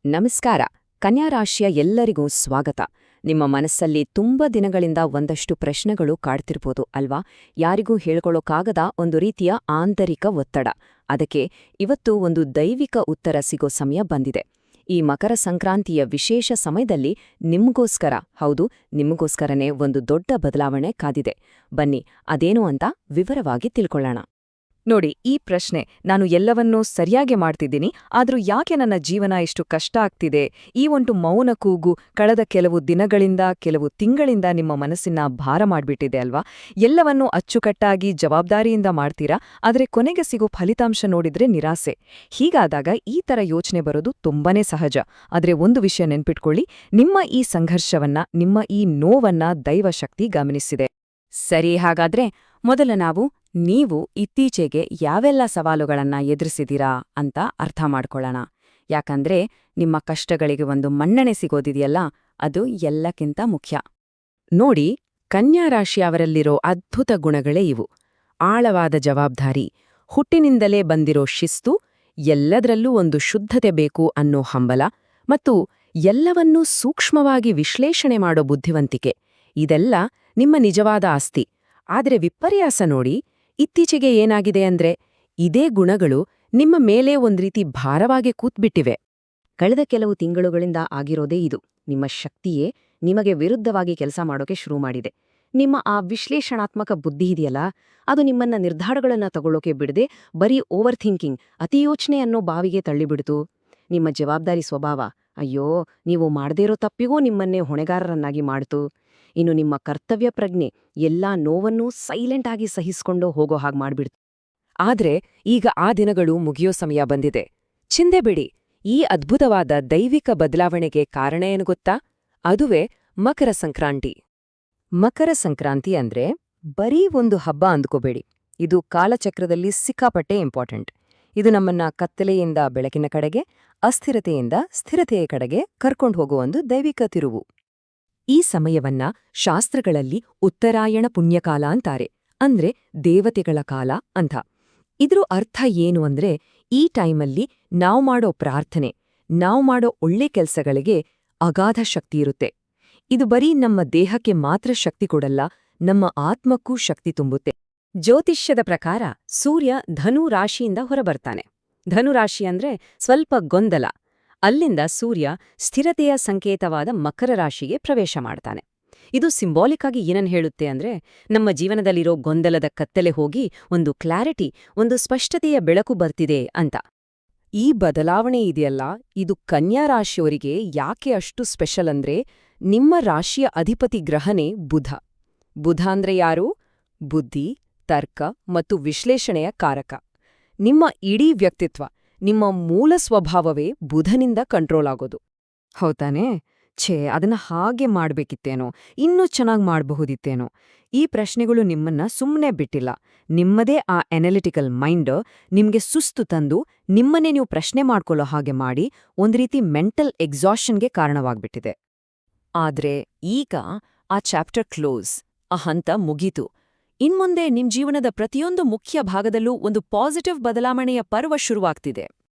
ನಮಸ್ಕಾರ. ಕನ್ಯಾ ರಾಶಿಯ ಎಲ್ಲರಿಗೂ ಸ್ವಾಗತ. ನಿಮ್ಮ ಮನಸ್ಸಲ್ಲಿ ತುಂಬ ದಿನಗಳಿಂದ ಒಂದಷ್ಟು ಪ್ರಶ್ನೆಗಳು ಕಾಡ್ತಿರ್ಬೋದು ಅಲ್ವಾ? ಯಾರಿಗೂ ಹೇಳ್ಕೊಳ್ಳೋಕ್ಕಾಗದ ಒಂದು ರೀತಿಯ ಆಂತರಿಕ ಒತ್ತಡ. ಅದಕ್ಕೆ ಇವತ್ತು ಒಂದು ದೈವಿಕ ಉತ್ತರ ಸಿಗೋ ಸಮಯ ಬಂದಿದೆ. ಈ ಮಕರ ಸಂಕ್ರಾಂತಿಯ ವಿಶೇಷ ಸಮಯದಲ್ಲಿ ನಿಮಗೋಸ್ಕರನೇ ಒಂದು ದೊಡ್ಡ ಬದಲಾವಣೆ ಕಾದಿದೆ. ಬನ್ನಿ, ಅದೇನು ಅಂತ ವಿವರವಾಗಿ ತಿಳ್ಕೊಳ್ಳೋಣ. ನೋಡಿ, ಈ ಪ್ರಶ್ನೆ, ನಾನು ಎಲ್ಲವನ್ನೂ ಸರಿಯಾಗಿ ಮಾಡ್ತಿದ್ದೀನಿ, ಆದ್ರೂ ಯಾಕೆ ನನ್ನ ಜೀವನ ಇಷ್ಟು ಕಷ್ಟ ಆಗ್ತಿದೆ? ಈ ಒಂದು ಮೌನ ಕೂಗು ಕಳೆದ ಕೆಲವು ದಿನಗಳಿಂದ, ಕೆಲವು ತಿಂಗಳಿಂದ ನಿಮ್ಮ ಮನಸ್ಸಿನ ಭಾರ ಮಾಡ್ಬಿಟ್ಟಿದೆ ಅಲ್ವಾ? ಎಲ್ಲವನ್ನೂ ಅಚ್ಚುಕಟ್ಟಾಗಿ ಜವಾಬ್ದಾರಿಯಿಂದ ಮಾಡ್ತೀರಾ, ಆದರೆ ಕೊನೆಗೆ ಸಿಗೋ ಫಲಿತಾಂಶ ನೋಡಿದ್ರೆ ನಿರಾಸೆ. ಹೀಗಾದಾಗ ಈ ಥರ ಯೋಚನೆ ಬರೋದು ತುಂಬಾನೇ ಸಹಜ. ಆದರೆ ಒಂದು ವಿಷಯ ನೆನ್ಪಿಟ್ಕೊಳ್ಳಿ, ನಿಮ್ಮ ಈ ಸಂಘರ್ಷವನ್ನ, ನಿಮ್ಮ ಈ ನೋವನ್ನ ದೈವಶಕ್ತಿ ಗಮನಿಸಿದೆ. ಸರಿ, ಹಾಗಾದ್ರೆ ಮೊದಲ ನೀವು ಇತ್ತೀಚೆಗೆ ಯಾವೆಲ್ಲ ಸವಾಲುಗಳನ್ನ ಎದುರಿಸಿದ್ದೀರಾ ಅಂತ ಅರ್ಥ ಮಾಡ್ಕೊಳ್ಳೋಣ. ಯಾಕಂದ್ರೆ ನಿಮ್ಮ ಕಷ್ಟಗಳಿಗೆ ಒಂದು ಮನ್ನಣೆ ಸಿಗೋದಿದೆಯಲ್ಲ, ಅದು ಎಲ್ಲಕ್ಕಿಂತ ಮುಖ್ಯ. ನೋಡಿ, ಕನ್ಯಾ ರಾಶಿಯವರಲ್ಲಿರೋ ಅದ್ಭುತ ಗುಣಗಳೇ ಇವು. ಆಳವಾದ ಜವಾಬ್ದಾರಿ, ಹುಟ್ಟಿನಿಂದಲೇ ಬಂದಿರೋ ಶಿಸ್ತು, ಎಲ್ಲದರಲ್ಲೂ ಒಂದು ಶುದ್ಧತೆ ಬೇಕು ಅನ್ನೋ ಹಂಬಲ, ಮತ್ತು ಎಲ್ಲವನ್ನೂ ಸೂಕ್ಷ್ಮವಾಗಿ ವಿಶ್ಲೇಷಣೆ ಮಾಡೋ ಬುದ್ಧಿವಂತಿಕೆ. ಇದೆಲ್ಲ ನಿಮ್ಮ ನಿಜವಾದ ಆಸ್ತಿ. ಆದರೆ ವಿಪರ್ಯಾಸ ನೋಡಿ, ಇತ್ತೀಚೆಗೆ ಏನಾಗಿದೆ ಅಂದ್ರೆ, ಇದೇ ಗುಣಗಳು ನಿಮ್ಮ ಮೇಲೆ ಒಂದ್ರೀತಿ ಭಾರವಾಗಿ ಕೂತ್ಬಿಟ್ಟಿವೆ. ಕಳೆದ ಕೆಲವು ತಿಂಗಳುಗಳಿಂದ ಆಗಿರೋದೇ ಇದು. ನಿಮ್ಮ ಶಕ್ತಿಯೇ ನಿಮಗೆ ವಿರುದ್ಧವಾಗಿ ಕೆಲಸ ಮಾಡೋಕೆ ಶುರು ಮಾಡಿದೆ. ನಿಮ್ಮ ಆ ವಿಶ್ಲೇಷಣಾತ್ಮಕ ಬುದ್ಧಿ ಇದೆಯಲ್ಲ, ಅದು ನಿಮ್ಮನ್ನ ನಿರ್ಧಾರಗಳನ್ನ ತಗೊಳ್ಳೋಕೆ ಬಿಡದೆ ಬರೀ ಓವರ್ ಥಿಂಕಿಂಗ್, ಅತಿಯೋಚನೆ ಅನ್ನೋ ಬಾವಿಗೆ ತಳ್ಳಿಬಿಡ್ತು. ನಿಮ್ಮ ಜವಾಬ್ದಾರಿ ಸ್ವಭಾವ, ಅಯ್ಯೋ ನೀವು ಮಾಡದೇ ಇರೋ ತಪ್ಪಿಗೂ ನಿಮ್ಮನ್ನೇ ಹೊಣೆಗಾರರನ್ನಾಗಿ ಮಾಡ್ತು. ಇನ್ನು ನಿಮ್ಮ ಕರ್ತವ್ಯ ಪ್ರಜ್ಞೆ ಎಲ್ಲಾ ನೋವನ್ನೂ ಸೈಲೆಂಟ್ ಆಗಿ ಸಹಿಸ್ಕೊಂಡು ಹೋಗೋ ಹಾಗೆ ಮಾಡ್ಬಿಡ್ತು. ಆದ್ರೆ ಈಗ ಆ ದಿನಗಳು ಮುಗಿಯೋ ಸಮಯ ಬಂದಿದೆ. ಚಿಂದೆ ಬಿಡಿ, ಈ ಅದ್ಭುತವಾದ ದೈವಿಕ ಬದಲಾವಣೆಗೆ ಕಾರಣ ಏನು ಗೊತ್ತಾ? ಅದುವೇ ಮಕರ ಸಂಕ್ರಾಂತಿ. ಮಕರ ಸಂಕ್ರಾಂತಿ ಅಂದ್ರೆ ಬರೀ ಒಂದು ಹಬ್ಬ ಅಂದ್ಕೋಬೇಡಿ. ಇದು ಕಾಲಚಕ್ರದಲ್ಲಿ ಸಿಕ್ಕಾಪಟ್ಟೆ ಇಂಪಾರ್ಟೆಂಟ್. ಇದು ನಮ್ಮನ್ನ ಕತ್ತಲೆಯಿಂದ ಬೆಳಕಿನ ಕಡೆಗೆ, ಅಸ್ಥಿರತೆಯಿಂದ ಸ್ಥಿರತೆಯ ಕಡೆಗೆ ಕರ್ಕೊಂಡು ಹೋಗೋ ಒಂದು ದೈವಿಕ ತಿರುವು. ಈ ಸಮಯವನ್ನ ಶಾಸ್ತ್ರಗಳಲ್ಲಿ ಉತ್ತರಾಯಣ ಪುಣ್ಯಕಾಲ ಅಂತಾರೆ, ಅಂದ್ರೆ ದೇವತೆಗಳ ಕಾಲ ಅಂತ. ಇದ್ರ ಅರ್ಥ ಏನು ಅಂದ್ರೆ, ಈ ಟೈಮಲ್ಲಿ ನಾವು ಮಾಡೋ ಪ್ರಾರ್ಥನೆ, ನಾವು ಮಾಡೋ ಒಳ್ಳೆ ಕೆಲ್ಸಗಳಿಗೆ ಅಗಾಧ ಶಕ್ತಿ ಇರುತ್ತೆ. ಇದು ಬರೀ ನಮ್ಮ ದೇಹಕ್ಕೆ ಮಾತ್ರ ಶಕ್ತಿ ಕೊಡಲ್ಲ, ನಮ್ಮ ಆತ್ಮಕ್ಕೂ ಶಕ್ತಿ ತುಂಬುತ್ತೆ. ಜ್ಯೋತಿಷ್ಯದ ಪ್ರಕಾರ ಸೂರ್ಯ ಧನು ರಾಶಿಯಿಂದ ಹೊರಬರ್ತಾನೆ. ಧನು ರಾಶಿ ಅಂದ್ರೆ ಸ್ವಲ್ಪ ಗೊಂದಲ. ಅಲ್ಲಿಂದ ಸೂರ್ಯ ಸ್ಥಿರತೆಯ ಸಂಕೇತವಾದ ಮಕರ ರಾಶಿಗೆ ಪ್ರವೇಶ ಮಾಡ್ತಾನೆ. ಇದು ಸಿಂಬಾಲಿಕ್ ಆಗಿ ಏನನ್ ಹೇಳುತ್ತೆ ಅಂದ್ರೆ, ನಮ್ಮ ಜೀವನದಲ್ಲಿರೋ ಗೊಂದಲದ ಕತ್ತಲೆ ಹೋಗಿ ಒಂದು ಕ್ಲಾರಿಟಿ, ಒಂದು ಸ್ಪಷ್ಟತೆಯ ಬೆಳಕು ಬರ್ತಿದೆ ಅಂತ. ಈ ಬದಲಾವಣೆ ಇದೆಯಲ್ಲ, ಇದು ಕನ್ಯಾ ರಾಶಿಯವರಿಗೆ ಯಾಕೆ ಅಷ್ಟು ಸ್ಪೆಷಲ್ ಅಂದ್ರೆ, ನಿಮ್ಮ ರಾಶಿಯ ಅಧಿಪತಿ ಗ್ರಹನೇ ಬುಧ. ಬುಧ ಅಂದ್ರೆ ಯಾರು? ಬುದ್ಧಿ, ತರ್ಕ ಮತ್ತು ವಿಶ್ಲೇಷಣೆಯ ಕಾರಕ. ನಿಮ್ಮ ಇಡೀ ವ್ಯಕ್ತಿತ್ವ, ನಿಮ್ಮ ಮೂಲ ಸ್ವಭಾವವೇ ಬುಧನಿಂದ ಕಂಟ್ರೋಲ್ ಆಗೋದು. ಹೌದಾನೇ? ಅದನ್ನ ಹಾಗೆ ಮಾಡ್ಬೇಕಿತ್ತೇನೋ, ಇನ್ನೂ ಚೆನ್ನಾಗ್ ಮಾಡಬಹುದಿತ್ತೇನೋ, ಈ ಪ್ರಶ್ನೆಗಳು ನಿಮ್ಮನ್ನ ಸುಮ್ಮನೆ ಬಿಟ್ಟಿಲ್ಲ. ನಿಮ್ಮದೇ ಆ ಅನಾಲಿಟಿಕಲ್ ಮೈಂಡ್ ನಿಮ್ಗೆ ಸುಸ್ತು ತಂದು ನಿಮ್ಮನ್ನೇ ನೀವು ಪ್ರಶ್ನೆ ಮಾಡ್ಕೊಳ್ಳೋ ಹಾಗೆ ಮಾಡಿ ಒಂದ್ ರೀತಿ ಮೆಂಟಲ್ ಎಕ್ಸಾಷನ್ಗೆ ಕಾರಣವಾಗ್ಬಿಟ್ಟಿದೆ. ಆದ್ರೆ ಈಗ ಆ ಚಾಪ್ಟರ್ ಕ್ಲೋಸ್, ಆ ಹಂತ ಮುಗೀತು. ಇನ್ಮುಂದೆ ನಿಮ್ ಜೀವನದ ಪ್ರತಿಯೊಂದು ಮುಖ್ಯ ಭಾಗದಲ್ಲೂ ಒಂದು ಪಾಸಿಟಿವ್ ಬದಲಾವಣೆಯ ಪರ್ವ ಶುರುವಾಗ್ತಿದೆ.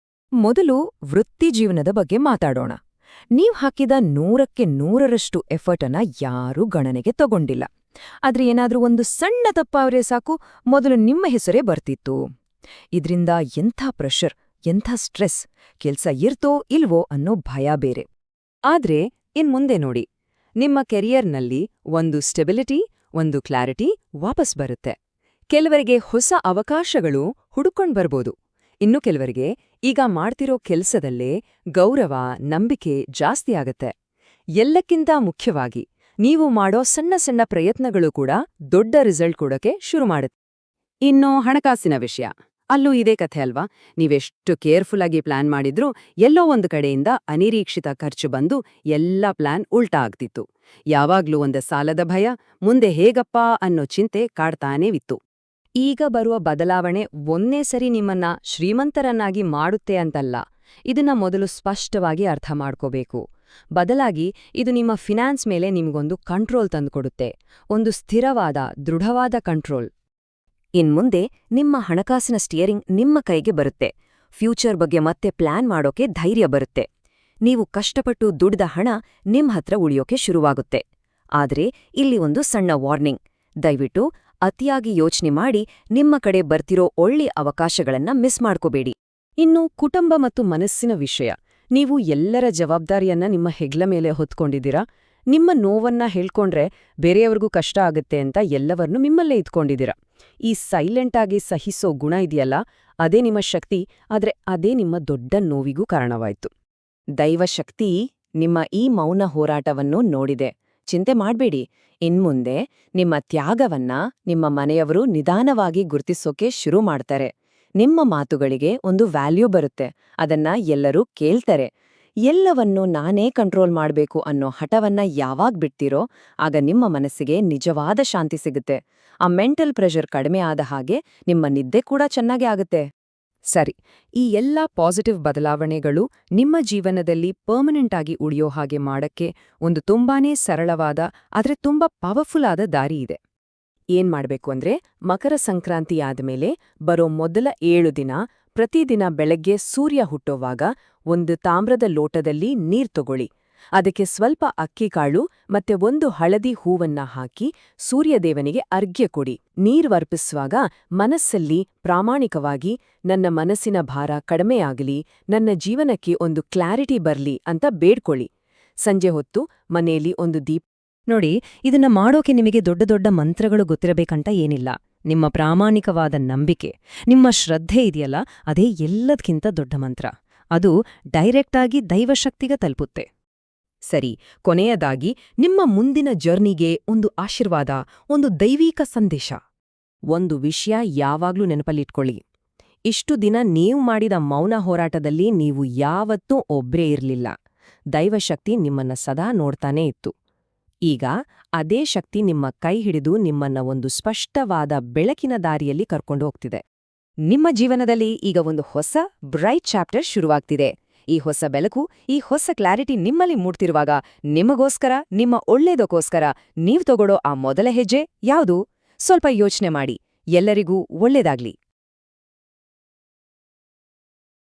ಮೊದಲು ವೃತ್ತಿ ಜೀವನದ ಬಗ್ಗೆ ಮಾತಾಡೋಣ. ನೀವ್ ಹಾಕಿದ 100% ಎಫರ್ಟನ್ನ ಯಾರೂ ಗಣನೆಗೆ ತಗೊಂಡಿಲ್ಲ. ಆದ್ರೆ ಏನಾದ್ರೂ ಒಂದು ಸಣ್ಣ ತಪ್ಪಾದ್ರೆ ಸಾಕು, ಮೊದಲು ನಿಮ್ಮ ಹೆಸರೇ ಬರ್ತಿತ್ತು. ಇದ್ರಿಂದ ಎಂಥ ಪ್ರೆಷರ್, ಎಂಥ ಸ್ಟ್ರೆಸ್, ಕೆಲ್ಸ ಇರ್ತೋ ಇಲ್ವೋ ಅನ್ನೋ ಭಯ ಬೇರೆ. ಆದ್ರೆ ಇನ್ಮುಂದೆ ನೋಡಿ, ನಿಮ್ಮ ಕೆರಿಯರ್ನಲ್ಲಿ ಒಂದು ಸ್ಟೆಬಿಲಿಟಿ, ಒಂದು ಕ್ಲಾರಿಟಿ ವಾಪಸ್ ಬರುತ್ತೆ. ಕೆಲವರಿಗೆ ಹೊಸ ಅವಕಾಶಗಳು ಹುಡುಕೊಂಡ್ ಬರ್ಬೋದು. ಇನ್ನು ಕೆಲವರಿಗೆ ಈಗ ಮಾಡ್ತಿರೋ ಕೆಲ್ಸದಲ್ಲೇ ಗೌರವ, ನಂಬಿಕೆ ಜಾಸ್ತಿ ಆಗತ್ತೆ. ಎಲ್ಲಕ್ಕಿಂತ ಮುಖ್ಯವಾಗಿ, ನೀವು ಮಾಡೋ ಸಣ್ಣ ಸಣ್ಣ ಪ್ರಯತ್ನಗಳು ಕೂಡ ದೊಡ್ಡ ರಿಸಲ್ಟ್ ಕೊಡೋಕೆ ಶುರು ಮಾಡುತ್ತೆ. ಇನ್ನು ಹಣಕಾಸಿನ ವಿಷಯ, ಅಲ್ಲೂ ಇದೇ ಕಥೆ ಅಲ್ವಾ? ನೀವೆಷ್ಟು ಕೇರ್ಫುಲ್ ಆಗಿ ಪ್ಲಾನ್ ಮಾಡಿದ್ರೂ ಎಲ್ಲೋ ಒಂದು ಕಡೆಯಿಂದ ಅನಿರೀಕ್ಷಿತ ಖರ್ಚು ಬಂದು ಎಲ್ಲ ಪ್ಲಾನ್ ಉಲ್ಟಾ ಆಗ್ತಿತ್ತು. ಯಾವಾಗ್ಲೂ ಒಂದು ಸಾಲದ ಭಯ, ಮುಂದೆ ಹೇಗಪ್ಪಾ ಅನ್ನೋ ಚಿಂತೆ ಕಾಡ್ತಾನೇವಿತ್ತು. ಈಗ ಬರುವ ಬದಲಾವಣೆ ಒಂದೇ ಸರಿ ನಿಮ್ಮನ್ನ ಶ್ರೀಮಂತರನ್ನಾಗಿ ಮಾಡುತ್ತೆ ಅಂತಲ್ಲ. ಇದನ್ನ ಮೊದಲು ಸ್ಪಷ್ಟವಾಗಿ ಅರ್ಥ ಮಾಡ್ಕೋಬೇಕು. ಬದಲಾಗಿ ಇದು ನಿಮ್ಮ ಫಿನಾನ್ಸ್ ಮೇಲೆ ನಿಮ್ಗೊಂದು ಕಂಟ್ರೋಲ್ ತಂದುಕೊಡುತ್ತೆ, ಒಂದು ಸ್ಥಿರವಾದ, ದೃಢವಾದ ಕಂಟ್ರೋಲ್. ಇನ್ಮುಂದೆ ನಿಮ್ಮ ಹಣಕಾಸಿನ ಸ್ಟಿಯರಿಂಗ್ ನಿಮ್ಮ ಕೈಗೆ ಬರುತ್ತೆ. ಫ್ಯೂಚರ್ ಬಗ್ಗೆ ಮತ್ತೆ ಪ್ಲಾನ್ ಮಾಡೋಕೆ ಧೈರ್ಯ ಬರುತ್ತೆ. ನೀವು ಕಷ್ಟಪಟ್ಟು ದುಡ್ದ ಹಣ ನಿಮ್ ಹತ್ರ ಉಳಿಯೋಕೆ ಶುರುವಾಗುತ್ತೆ. ಆದ್ರೆ ಇಲ್ಲಿ ಒಂದು ಸಣ್ಣ ವಾರ್ನಿಂಗ್. ದಯವಿಟ್ಟು ಅತಿಯಾಗಿ ಯೋಚನೆ ಮಾಡಿ ನಿಮ್ಮ ಕಡೆ ಬರ್ತಿರೋ ಒಳ್ಳೆ ಅವಕಾಶಗಳನ್ನ ಮಿಸ್ ಮಾಡ್ಕೋಬೇಡಿ. ಇನ್ನು ಕುಟುಂಬ ಮತ್ತು ಮನಸ್ಸಿನ ವಿಷಯ. ನೀವು ಎಲ್ಲರ ಜವಾಬ್ದಾರಿಯನ್ನ ನಿಮ್ಮ ಹೆಗ್ಲ ಮೇಲೆ ಹೊತ್ಕೊಂಡಿದ್ದೀರಾ. ನಿಮ್ಮ ನೋವನ್ನ ಹೇಳ್ಕೊಂಡ್ರೆ ಬೇರೆಯವ್ರಿಗೂ ಕಷ್ಟ ಆಗುತ್ತೆ ಅಂತ ಎಲ್ಲವನ್ನೂ ನಿಮ್ಮಲ್ಲೇ ಇದ್ಕೊಂಡಿದ್ದೀರಾ. ಈ ಸೈಲೆಂಟ್ ಆಗಿ ಸಹಿಸೋ ಗುಣ ಇದೆಯಲ್ಲ, ಅದೇ ನಿಮ್ಮ ಶಕ್ತಿ. ಆದ್ರೆ ಅದೇ ನಿಮ್ಮ ದೊಡ್ಡ ನೋವಿಗೂ ಕಾರಣವಾಯ್ತು. ದೈವಶಕ್ತಿ ನಿಮ್ಮ ಈ ಮೌನ ಹೋರಾಟವನ್ನು ನೋಡಿದೆ. ಚಿಂತೆ ಮಾಡ್ಬೇಡಿ. ಇನ್ಮುಂದೆ ನಿಮ್ಮ ತ್ಯಾಗವನ್ನ ನಿಮ್ಮ ಮನೆಯವರು ನಿಧಾನವಾಗಿ ಗುರ್ತಿಸೋಕೆ ಶುರು ಮಾಡ್ತಾರೆ. ನಿಮ್ಮ ಮಾತುಗಳಿಗೆ ಒಂದು ವ್ಯಾಲ್ಯೂ ಬರುತ್ತೆ. ಅದನ್ನ ಎಲ್ಲರೂ ಕೇಳ್ತಾರೆ. ಎಲ್ಲವನ್ನೂ ನಾನೇ ಕಂಟ್ರೋಲ್ ಮಾಡ್ಬೇಕು ಅನ್ನೋ ಹಠವನ್ನ ಯಾವಾಗ್ ಬಿಡ್ತೀರೋ ಆಗ ನಿಮ್ಮ ಮನಸ್ಸಿಗೆ ನಿಜವಾದ ಶಾಂತಿ ಸಿಗುತ್ತೆ. ಆ ಮೆಂಟಲ್ ಪ್ರೆಷರ್ ಕಡಿಮೆ ಆದ ಹಾಗೆ ನಿಮ್ಮ ನಿದ್ದೆ ಕೂಡ ಚೆನ್ನಾಗೇ ಆಗುತ್ತೆ. ಸರಿ, ಈ ಎಲ್ಲ ಪಾಸಿಟಿವ್ ಬದಲಾವಣೆಗಳು ನಿಮ್ಮ ಜೀವನದಲ್ಲಿ ಪರ್ಮನೆಂಟ್ ಆಗಿ ಉಳಿಯೋ ಹಾಗೆ ಮಾಡಕ್ಕೆ ಒಂದು ತುಂಬಾನೇ ಸರಳವಾದ ಆದ್ರೆ ತುಂಬಾ ಪವರ್ಫುಲ್ ಆದ ದಾರಿ ಇದೆ. ಏನ್ ಮಾಡ್ಬೇಕು ಅಂದ್ರೆ, ಮಕರ ಸಂಕ್ರಾಂತಿ ಆದ್ಮೇಲೆ ಬರೋ ಮೊದಲ 7 ದಿನ ಪ್ರತಿದಿನ ಬೆಳಗ್ಗೆ ಸೂರ್ಯ ಹುಟ್ಟೋವಾಗ ಒಂದು ತಾಮ್ರದ ಲೋಟದಲ್ಲಿ ನೀರ್ ತಗೊಳ್ಳಿ. ಅದಕ್ಕೆ ಸ್ವಲ್ಪ ಅಕ್ಕಿಕಾಳು ಮತ್ತೆ ಒಂದು ಹಳದಿ ಹೂವನ್ನ ಹಾಕಿ ಸೂರ್ಯದೇವನಿಗೆ ಅರ್ಘ್ಯ ಕೊಡಿ. ನೀರ್ವರ್ಪಿಸುವಾಗ ಮನಸ್ಸಲ್ಲಿ ಪ್ರಾಮಾಣಿಕವಾಗಿ ನನ್ನ ಮನಸ್ಸಿನ ಭಾರ ಕಡಿಮೆಯಾಗಲಿ, ನನ್ನ ಜೀವನಕ್ಕೆ ಒಂದು ಕ್ಲಾರಿಟಿ ಬರ್ಲಿ ಅಂತ ಬೇಡ್ಕೊಳ್ಳಿ. ಸಂಜೆ ಹೊತ್ತು ಮನೆಯಲ್ಲಿ ಒಂದು ದೀಪ ನೋಡಿ, ಇದನ್ನ ಮಾಡೋಕೆ ನಿಮಗೆ ದೊಡ್ಡ ದೊಡ್ಡ ಮಂತ್ರಗಳು ಗೊತ್ತಿರಬೇಕಂತ ಏನಿಲ್ಲ. ನಿಮ್ಮ ಪ್ರಾಮಾಣಿಕವಾದ ನಂಬಿಕೆ, ನಿಮ್ಮ ಶ್ರದ್ಧೆ ಇದೆಯಲ್ಲ, ಅದೇ ಎಲ್ಲದಕ್ಕಿಂತ ದೊಡ್ಡ ಮಂತ್ರ. ಅದು ಡೈರೆಕ್ಟಾಗಿ ದೈವಶಕ್ತಿಗೆ ತಲುಪುತ್ತೆ. ಸರಿ, ಕೊನೆಯದಾಗಿ ನಿಮ್ಮ ಮುಂದಿನ ಜರ್ನಿಗೆ ಒಂದು ಆಶೀರ್ವಾದ, ಒಂದು ದೈವಿಕ ಸಂದೇಶ. ಒಂದು ವಿಷಯ ಯಾವಾಗ್ಲೂ ನೆನಪಲ್ಲಿಟ್ಕೊಳ್ಳಿ. ಇಷ್ಟು ದಿನ ನೀವು ಮಾಡಿದ ಮೌನ ಹೋರಾಟದಲ್ಲಿ ನೀವು ಯಾವತ್ತೂ ಒಬ್ರೇ ಇರ್ಲಿಲ್ಲ. ದೈವಶಕ್ತಿ ನಿಮ್ಮನ್ನ ಸದಾ ನೋಡ್ತಾನೇ ಇತ್ತು. ಈಗ ಅದೇ ಶಕ್ತಿ ನಿಮ್ಮ ಕೈ ಹಿಡಿದು ನಿಮ್ಮನ್ನ ಒಂದು ಸ್ಪಷ್ಟವಾದ ಬೆಳಕಿನ ದಾರಿಯಲ್ಲಿ ಕರ್ಕೊಂಡು ಹೋಗ್ತಿದೆ. ನಿಮ್ಮ ಜೀವನದಲ್ಲಿ ಈಗ ಒಂದು ಹೊಸ ಬ್ರೈಟ್ ಚಾಪ್ಟರ್ ಶುರುವಾಗ್ತಿದೆ. ಈ ಹೊಸ ಬೆಳಕು, ಈ ಹೊಸ ಕ್ಲಾರಿಟಿ ನಿಮ್ಮಲ್ಲಿ ಮೂಡ್ತಿರುವಾಗ ನಿಮಗೋಸ್ಕರ, ನಿಮ್ಮ ಒಳ್ಳೇದಕ್ಕೋಸ್ಕರ ನೀವು ತಗೊಳ್ಳೋ ಆ ಮೊದಲ ಹೆಜ್ಜೆ ಯಾವುದು? ಸ್ವಲ್ಪ ಯೋಚನೆ ಮಾಡಿ. ಎಲ್ಲರಿಗೂ ಒಳ್ಳೇದಾಗ್ಲಿ.